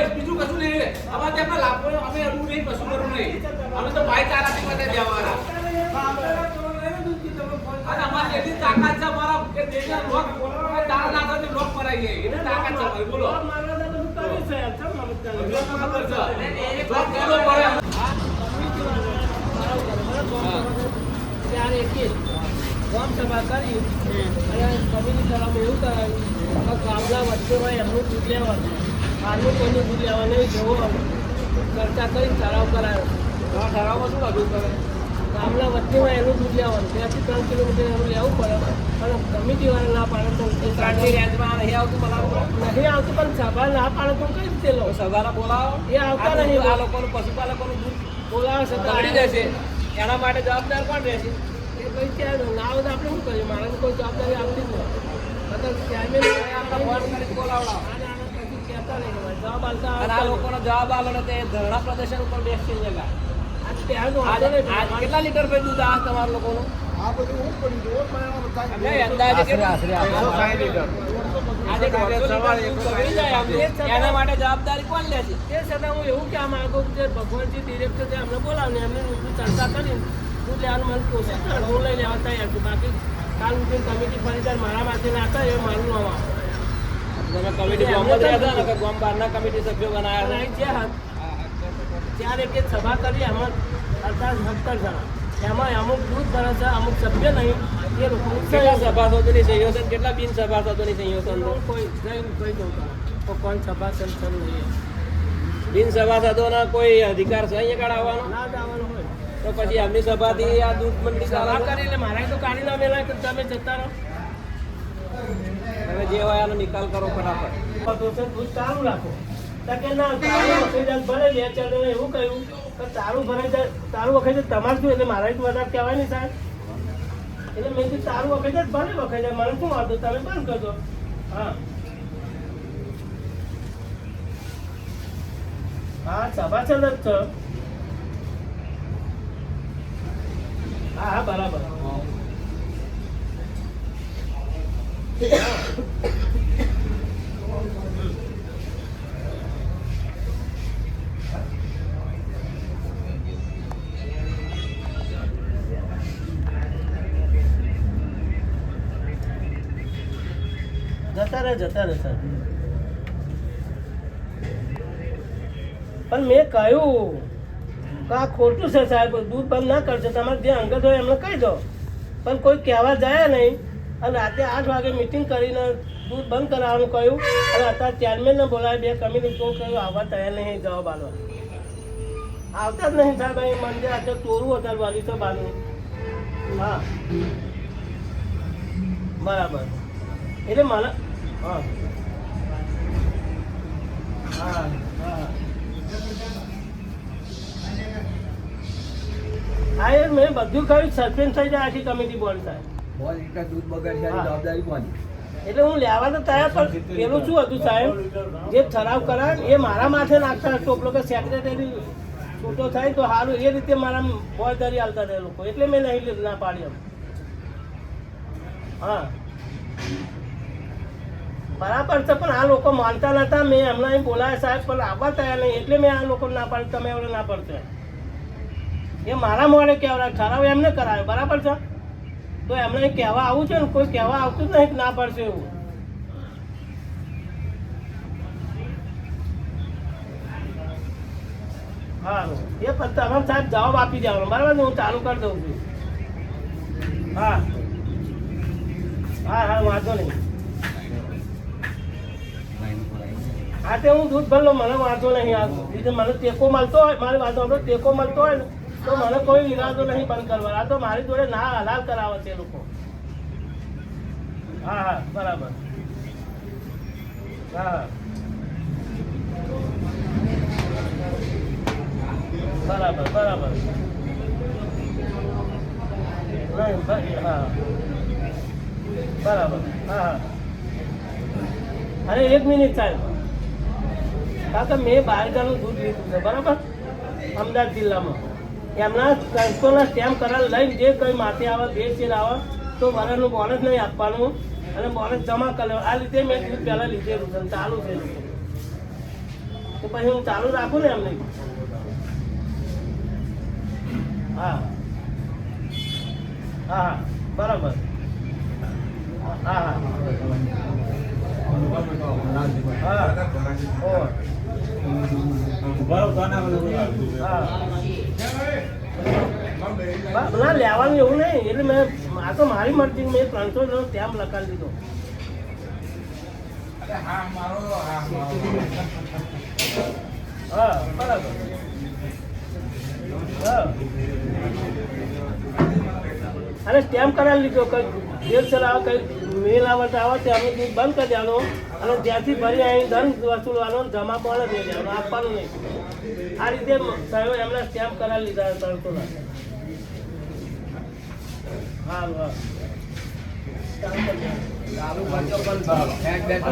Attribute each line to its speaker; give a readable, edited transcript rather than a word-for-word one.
Speaker 1: બીજું કશું નહીં અમારે ત્યાં લાભ અમે એવું નહીં કશું કરવું નહીં અમે તો ભાઈ ચારા માટે જવાના અને અમારી એટલી તાકાત છે અમારા કે દેશના લોક તારા દાદાને લોક મરાઈએ એટલે તાકાત છે ભાઈ બોલો
Speaker 2: ત્યારે એક ગામ સભા કરી અને કમિટી કરવામાં એવું કરાયું ગામના વચ્ચે હોય એમનું દૂધ લેવાનું બહારનું કોઈનું દૂધ લેવા નહીં જવું ચર્ચા કરી ઠરાવ કરાયો ઠરાવમાં શું લાગ્યું કરે ગામના વચ્ચે હોય એનું દૂધ લેવાનું 2 થી 3 કિલોમીટર એનું લેવું પડે અને કમિટીવાળા ના પાડે તો ત્રાટની રેન્જમાં નહીં આવતું નહીં આવતું પણ સભા ના પાડે તો કઈ રીતે લો સભાના બોલાવો એ આવતા નહીં આ લોકોનું પશુપાલકોનું દૂધ બોલાવે છે બગડી જશે એના માટે જવાબદાર કોણ રહેશે એ ભાઈ ત્યાં ના આવે તો આપણે શું કરીએ માણસને કોઈ જવાબદારી આવતી જ નહીં જવાબ આલો ને તે ધરણા પ્રદર્શન ઉપર બેસી જગા કેટલા લીટર ભાઈ દૂધ આ તમારા લોકોનું એના માટે જવાબદારી કોણ લે છે તે છતાં હું એવું કહેવા માંગુ કે ભગવાનજી ડિરેક્ટર છે અમને બોલાવીને એમને ચર્ચા કરીને દૂધ લેવાનું મને કોશિશ કરે હું લઈ લેવા તૈયાર છું બાકી કાલ ઉઠીને કમિટી ફરી મારા માથે નાખતા એ મારું નામ આવે કમિટી ગામ બહારના કમિટી સભ્યો બનાવ્યા ત્યારે એક સભા કરી એમાં 17 જણા એમાં અમુક દૂધ ભરે છે અમુક સભ્ય નહીં એ લોકો સભાસદોની સંયોજન કેટલા બિન સભાસદોની સંયોજન કોઈ કહી દઉં તો કોણ સભાસદ શરૂ નહીં બિન સભાસદોના કોઈ અધિકાર છે અહીંયા કાઢ આવવાનો ના જ આવવાનું હોય તો પછી આમની સભાથી આ દૂધ મંડળી સભા કરી એટલે મારે તો કાઢી ના મેળા કે તમે જતા રહો હવે જે હોય આનો નિકાલ કરો ફટાફટ દૂધ ચાલુ રાખો કે ના ભરે લે ચાલે એવું કહ્યું કે તારું ભરાઈ જાય તારું વખતે તમારે શું એટલે મારા વધારે કહેવાય નહીં સાહેબ એટલે મેં કીધું તારું વખતે જ ભલે વખતે જાય મને શું વાંધો તમે બંધ કરજો હા હા સભાસદ જ છો હા હા બરાબર જતા રહે સર પણ મેં કહ્યું કે આ ખોટું છે સાહેબ દૂધ બંધ ના કરશો તમારે જે અંગત હોય એમને કહી દો પણ કોઈ કહેવા જાય નહીં અને રાતે 8 વાગે મિટિંગ કરીને દૂધ બંધ કરાવવાનું કહ્યું અને અત્યારે ચેરમેનને બોલાવી 2 કમિટી તો કહ્યું આવવા તૈયાર નહીં જવાબ આલવા આવતા જ નહીં સાહેબ અહીં મંદિર આજે ચોરું અત્યારે વાલી તો બાનું હા બરાબર એટલે મને હા હા હા એ મેં બધું કહ્યું સસ્પેન્ડ થઈ જાય આખી કમિટી બોર્ડ સાહેબ
Speaker 3: દૂધ બગાડ જવાબદારી કોની
Speaker 2: એટલે હું લેવા તો તૈયાર પણ પેલું શું હતું સાહેબ જે ઠરાવ કરાય એ મારા માથે નાખતા ટોપલો કે સેક્રેટરી છૂટો થાય તો સારું એ રીતે મારા ફોજદારી હાલતા હતા લોકો એટલે મેં નહીં ના પાડી એમ હા બરાબર છે પણ આ લોકો માનતા નતા મેં હમણાં અહીં બોલાયા સાહેબ પણ આવવા તૈયાર નહીં એટલે મેં આ લોકો ના પાડી તમે હવે ના પડતો એ મારા મોડે કહેવાય ઠરાવ એમને કરાવ્યો બરાબર છે તો એમને કહેવા આવું છે ને કોઈ કહેવા આવતું જ નહીં ના પડશે એવું હા એ પણ તમારે સાહેબ જવાબ આપી દેવાનો બરાબર ને હું ચાલુ કરી દઉં છું હા હા હા વાંધો નહીં હા તે હું દૂધ ભરલો મને વાંધો નહીં આ બીજું મને ટેકો મળતો હોય મારી વાંધો આપણો ટેકો મળતો હોય ને તો મને કોઈ ઈરાદો નહીં બંધ કરવાનો આ તો મારી જોડે ના હલાલ કરાવે છે લોકો હા હા બરાબર હા બરાબર બરાબર નહીં હા બરાબર હા અરે 1 મિનિટ સાહેબ, કારણ કે મેં 12 હજારનું દૂધ લીધું છે બરાબર, અમદાવાદ જિલ્લામાં. એમના 300ના સ્ટેમ્પ કરાર લઈને જે કંઈ માથે આવે, ભેળસેળ આવે તો વરાનું બોનસ નહીં આપવાનું અને બોનસ જમા કરી લેવાનું. આ રીતે મેં દૂધ પહેલાં લીધેલું છે, ચાલુ છે. તો પછી હું ચાલુ રાખું ને એમને. હા હા બરાબર. હા હા ના લેવાનું એવું નહીં, એટલે મેં આ તો મારી મરજી, મેં 300 નો સ્ટેમ્પ લખાવી દીધો. હા બરાબર. હા અને સ્ટેમ્પ કરાવી લીધો. કંઈ ભેળસેળ આવે, કંઈ મેલ આવત આવે ત્યાંનું દૂધ બંધ કરી દેવાનું અને જ્યાંથી ભરી અહીં દંડ વસૂલવાનો, જમા પણ લઈ દેવાનું, આપવાનું નહીં. આ રીતે સાહેબ એમના સ્ટેમ્પ કરાવી લીધા 300ના. હા હા
Speaker 3: ચાલુ કરજો પણ બેટ બેટ